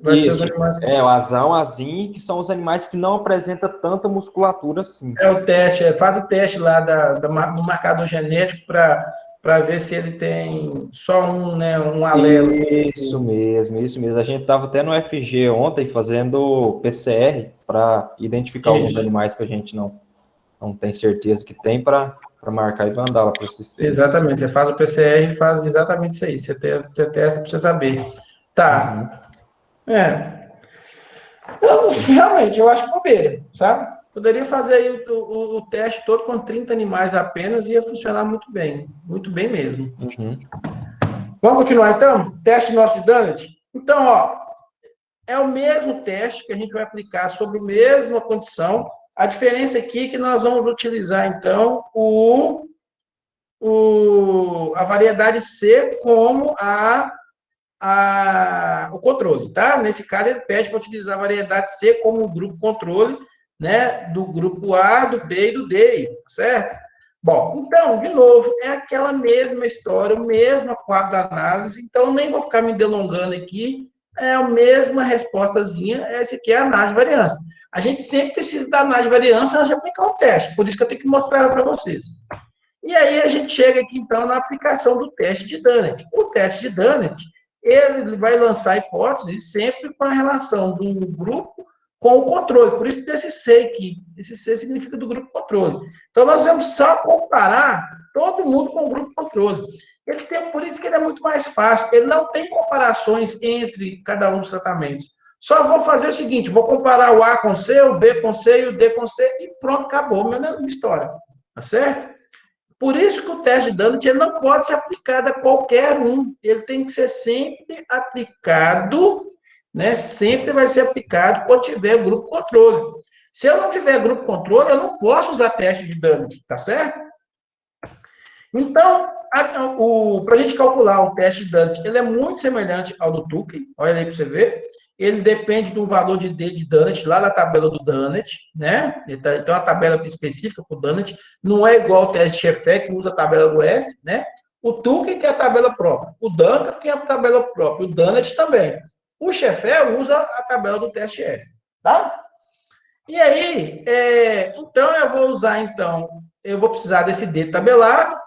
vai ser os animais... o azão, azinho, que são os animais que não apresentam tanta musculatura assim. É o teste, faz o teste lá do marcador genético para ver se ele tem só um alelo. Isso mesmo. A gente estava até no FG ontem fazendo PCR para identificar alguns animais que a gente não tem certeza que tem para marcar e mandar lá para o sistema. Exatamente, você faz o PCR e faz exatamente isso aí. Você testa para você saber. Tá. Realmente, eu acho bobeira, sabe? Poderia fazer aí o teste todo com 30 animais apenas e ia funcionar muito bem mesmo. Vamos continuar então? Teste nosso de Dunnett? Então, é o mesmo teste que a gente vai aplicar sobre a mesma condição. A diferença aqui é que nós vamos utilizar, então, a variedade C como o controle, tá? Nesse caso, ele pede para utilizar a variedade C como grupo controle, né? Do grupo A, do B e do D, certo? Bom, então, de novo, é aquela mesma história, o mesmo quadro da análise, então nem vou ficar me delongando aqui, é a mesma respostazinha, essa aqui é a análise de variância. A gente sempre precisa da análise de variância antes de aplicar o teste, por isso que eu tenho que mostrar ela para vocês. E aí a gente chega aqui, então, na aplicação do teste de Dunnett. O teste de Dunnett, ele vai lançar hipóteses sempre com a relação do grupo com o controle. Por isso desse C aqui. Esse C significa do grupo controle. Então, nós vamos só comparar todo mundo com o grupo controle. Ele por isso que ele é muito mais fácil. Ele não tem comparações entre cada um dos tratamentos. Só vou fazer o seguinte, vou comparar o A com C, o B com C e o D com C e pronto, acabou minha história. Tá certo? Por isso que o teste de Dunnett ele não pode ser aplicado a qualquer um. Ele tem que ser sempre aplicado, né? Sempre vai ser aplicado quando tiver grupo controle. Se eu não tiver grupo controle, eu não posso usar teste de Dunnett, tá certo? Então, para a gente calcular o teste de Dunnett, ele é muito semelhante ao do Tukey. Olha aí para você ver. Ele depende do valor de D de Dunnett, lá da tabela do Dunnett, né? Ele tem uma tabela específica para o Dunnett. Não é igual o teste de Chefé, que usa a tabela do F, né? O Tukey tem a tabela própria. O Duncan tem a tabela própria. O Dunnett também. O Chefé usa a tabela do teste F, tá? E aí, então, eu vou precisar desse D tabelado,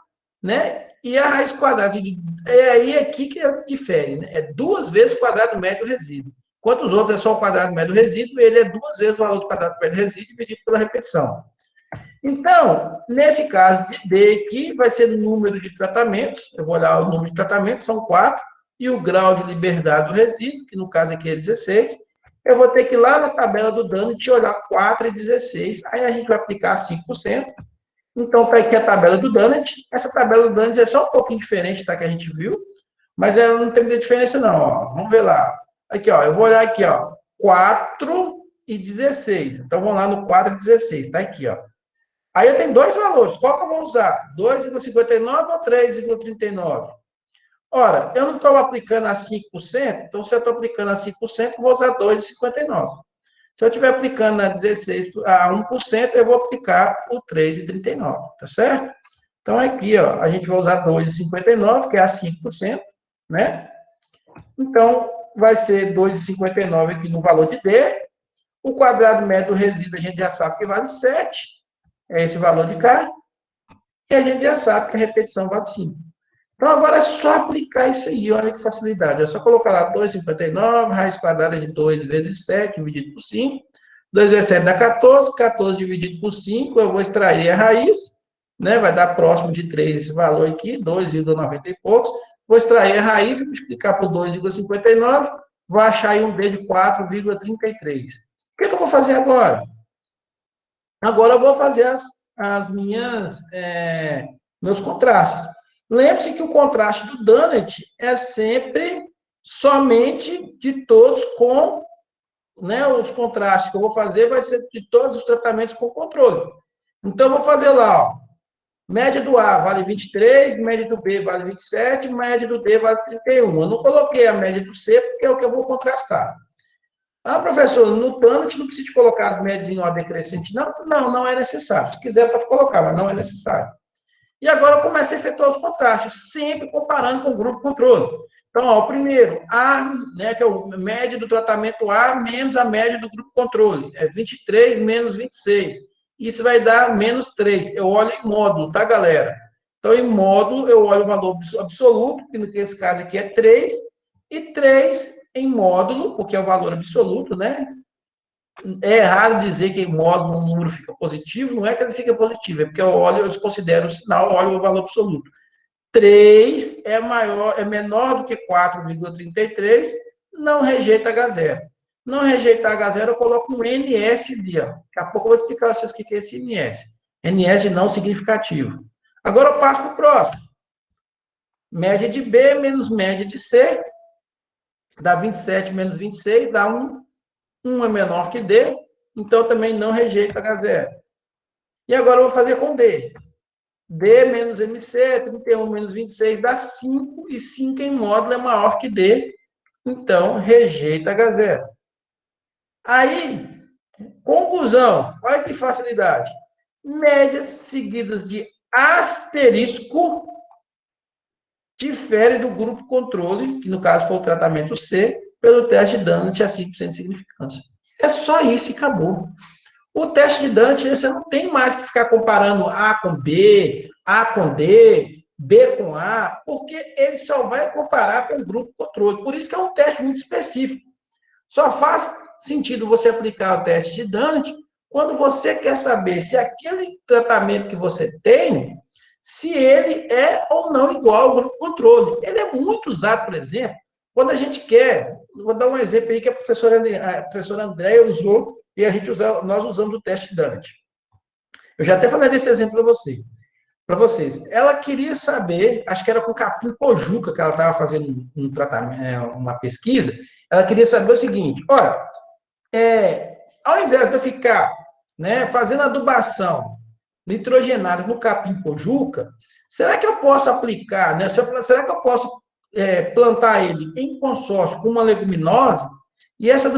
né? E a raiz quadrada, aí aqui que difere, né? É 2 vezes o quadrado médio do resíduo. Enquanto os outros é só o quadrado médio do resíduo, ele é 2 vezes o valor do quadrado médio do resíduo dividido pela repetição. Então, nesse caso de D aqui, vai ser o número de tratamentos, eu vou olhar o número de tratamentos, são 4, e o grau de liberdade do resíduo, que no caso aqui é 16, eu vou ter que ir lá na tabela do Dunnett olhar 4 e 16, aí a gente vai aplicar 5%. Então, está aqui a tabela do Dunnett. Essa tabela do Dunnett é só um pouquinho diferente da que a gente viu, mas ela não tem muita diferença, não. Ó. Vamos ver lá. Aqui, ó, eu vou olhar aqui, ó, 4 e 16. Então, vamos lá no 4 e 16. Está aqui, ó. Aí eu tenho 2 valores. Qual que eu vou usar? 2,59 ou 3,39? Ora, eu não estou aplicando a 5%, então, se eu estou aplicando a 5%, eu vou usar 2,59. Se eu estiver aplicando a 1%, eu vou aplicar o 3,39, tá certo? Então, aqui, ó, a gente vai usar 2,59, que é a 5%, né? Então, vai ser 2,59 aqui no valor de D. O quadrado médio do resíduo, a gente já sabe que vale 7, é esse valor de K. E a gente já sabe que a repetição vale 5. Então, agora é só aplicar isso aí, olha que facilidade. É só colocar lá 2,59, raiz quadrada de 2 vezes 7, dividido por 5. 2 vezes 7 dá 14, 14 dividido por 5, eu vou extrair a raiz, né? Vai dar próximo de 3 esse valor aqui, 2,90 e poucos. Vou extrair a raiz e multiplicar por 2,59, vou achar aí um D de 4,33. O que eu vou fazer agora? Agora eu vou fazer meus contrastes. Lembre-se que o contraste do Dunnett é sempre somente de todos com, né, os contrastes que eu vou fazer vai ser de todos os tratamentos com controle. Então, eu vou fazer lá, ó, média do A vale 23, média do B vale 27, média do D vale 31. Eu não coloquei a média do C, porque é o que eu vou contrastar. Ah, professor, no Dunnett não precisa colocar as médias em ordem crescente. Não é necessário. Se quiser, pode colocar, mas não é necessário. E agora eu começo a efetuar os contrastes, sempre comparando com o grupo controle. Então, ó, o primeiro, A, né, que é a média do tratamento A menos a média do grupo controle. É 23 menos 26. Isso vai dar menos 3. Eu olho em módulo, tá, galera? Então, em módulo, eu olho o valor absoluto, que nesse caso aqui é 3, e 3 em módulo, porque é o valor absoluto, né? É errado dizer que em módulo um número fica positivo, não é que ele fica positivo, é porque eu desconsidero o sinal, eu olho o valor absoluto. 3 é menor do que 4,33, não rejeita H0. Não rejeitar H0, eu coloco um NS ali, ó. Daqui a pouco eu vou explicar para vocês o que é esse NS. NS não significativo. Agora eu passo para o próximo. Média de B menos média de C, dá 27 menos 26, dá 1. 1 é menor que D, então também não rejeita H0. E agora eu vou fazer com D. D menos MC, 31 menos 26 dá 5, e 5 em módulo é maior que D, então rejeita H0. Aí, conclusão, olha que facilidade. Médias seguidas de asterisco difere do grupo controle, que no caso foi o tratamento C, pelo teste de Dunnett a 5% de significância. É só isso e acabou. O teste de Dunnett, você não tem mais que ficar comparando A com B, A com D, B com A, porque ele só vai comparar com o grupo controle. Por isso que é um teste muito específico. Só faz sentido você aplicar o teste de Dunnett quando você quer saber se aquele tratamento que você tem, se ele é ou não igual ao grupo controle. Ele é muito usado, por exemplo, quando a gente quer, vou dar um exemplo aí que a professora Andréia usou e nós usamos o teste de Dante. Eu já até falei desse exemplo para vocês. Ela queria saber, acho que era com o capim pojuca que ela estava fazendo um tratamento, uma pesquisa, ela queria saber o seguinte, olha, ao invés de eu ficar, né, fazendo adubação nitrogenada no capim pojuca, será que eu posso aplicar, né, será que eu posso plantar ele em consórcio com uma leguminosa, e essa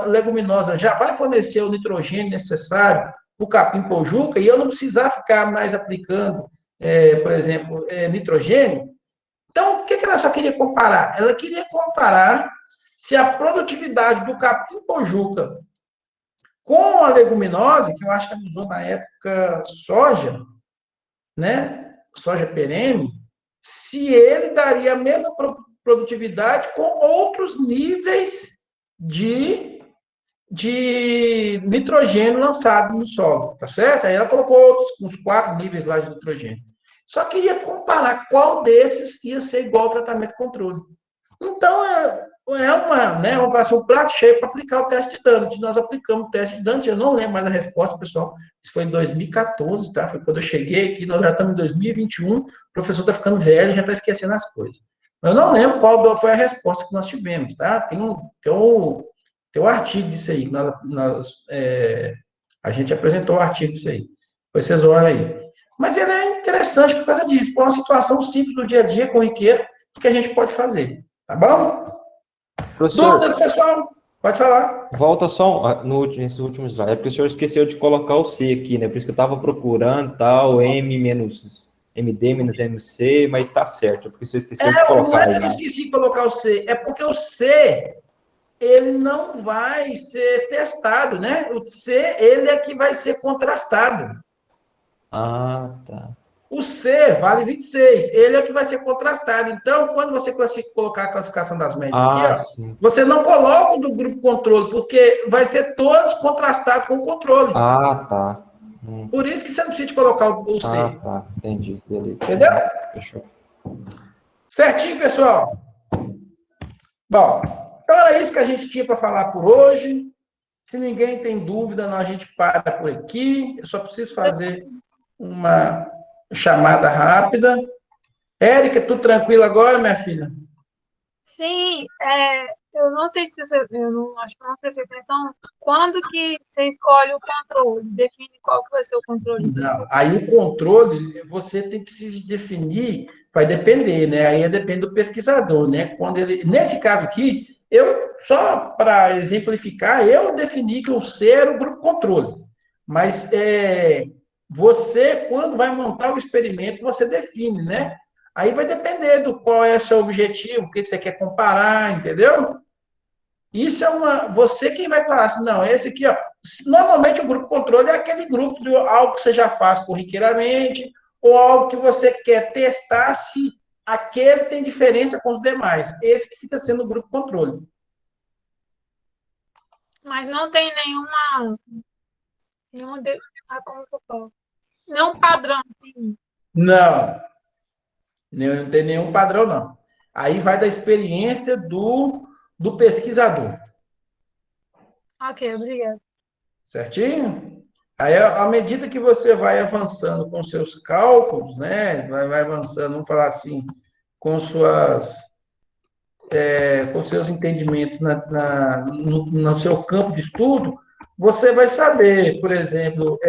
leguminosa já vai fornecer o nitrogênio necessário para o capim pojuca, e eu não precisar ficar mais aplicando, por exemplo, nitrogênio? Então, o que ela só queria comparar? Ela queria comparar se a produtividade do capim pojuca com a leguminosa, que eu acho que ela usou na época soja, né? Soja perene, se ele daria a mesma produtividade com outros níveis de nitrogênio lançado no solo, tá certo? Aí ela colocou uns 4 níveis lá de nitrogênio. Só queria comparar qual desses ia ser igual ao tratamento controle. Então, vai ser um prato cheio para aplicar o teste de Dante. Nós aplicamos o teste de Dante, eu não lembro mais a resposta, pessoal. Isso foi em 2014, tá? Foi quando eu cheguei aqui, nós já estamos em 2021, o professor está ficando velho e já está esquecendo as coisas. Eu não lembro qual foi a resposta que nós tivemos, tá? Tem um artigo disso aí, a gente apresentou o artigo disso aí. Depois vocês olham aí. Mas ele é interessante por causa disso, por uma situação simples do dia a dia, corriqueira, que a gente pode fazer. Tá bom? Professor, dúvidas, pessoal? Pode falar. Volta só nesse último slide. É porque o senhor esqueceu de colocar o C aqui, né? Por isso que eu estava procurando tal, MD-MC, mas está certo. Porque o senhor esqueceu de colocar. Não é que eu não esqueci de colocar o C, é porque o C, ele não vai ser testado, né? O C, ele é que vai ser contrastado. Ah, tá. O C vale 26, ele é que vai ser contrastado. Então, quando você colocar a classificação das médias aqui, ó, você não coloca o do grupo controle, porque vai ser todos contrastados com o controle. Ah, tá. Por isso que você não precisa de colocar o C. Ah, tá. Entendi. Beleza. Entendeu? Fechou. Certinho, pessoal? Bom, então era isso que a gente tinha para falar por hoje. Se ninguém tem dúvida, a gente para por aqui. Eu só preciso fazer uma chamada rápida. Érica, tudo tranquilo agora, minha filha? Sim, eu não sei se eu não acho que não prestei atenção. Quando que você escolhe o controle? Define qual que vai ser o controle? Não, aí o controle, você precisa definir, vai depender, né? Aí depende do pesquisador, né? Nesse caso aqui, só para exemplificar, eu defini que o C era o grupo controle. Mas você, quando vai montar o experimento, você define, né? Aí vai depender do qual é o seu objetivo, o que você quer comparar, entendeu? Isso você quem vai falar assim, não, esse aqui, ó. Normalmente o grupo controle é aquele grupo de algo que você já faz corriqueiramente, ou algo que você quer testar se aquele tem diferença com os demais. Esse que fica sendo o grupo controle. Mas não tem nenhum padrão, assim. Não tem nenhum padrão, não. Aí vai da experiência do pesquisador. Ok, obrigada. Certinho? Aí, à medida que você vai avançando com seus cálculos, né? Vai avançando, vamos falar assim, com seus entendimentos no seu campo de estudo, você vai saber, por exemplo,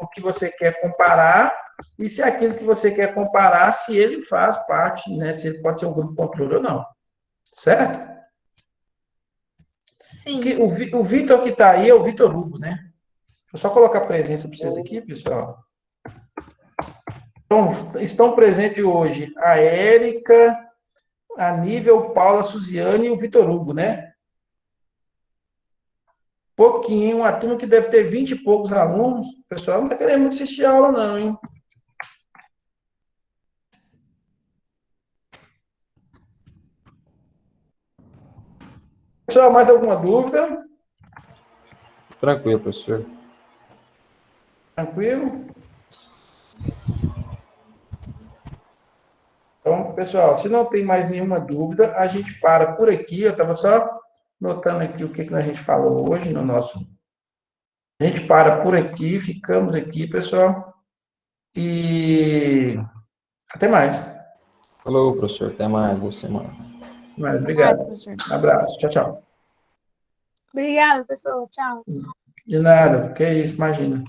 o que você quer comparar e se aquilo que você quer comparar, se ele faz parte, né? Se ele pode ser um grupo controle ou não. Certo? Sim. O Vitor que está aí é o Vitor Hugo, né? Vou só colocar a presença para vocês aqui, pessoal. Então, estão presentes hoje a Érica, a Nível, Paula, a Suziane e o Vitor Hugo, né? Pouquinho, uma turma que deve ter 20 e poucos alunos. O pessoal não está querendo muito assistir a aula, não, hein? Pessoal, mais alguma dúvida? Tranquilo, professor. Tranquilo? pessoal, se não tem mais nenhuma dúvida, a gente para por aqui. Eu estava só notando aqui o que a gente falou hoje no nosso. A gente para por aqui, ficamos aqui, pessoal. E até mais. Falou, professor. Até mais. Boa semana. Mas, obrigado. Abraço. Tchau, tchau. Obrigada, pessoal. Tchau. De nada, que é isso, imagina.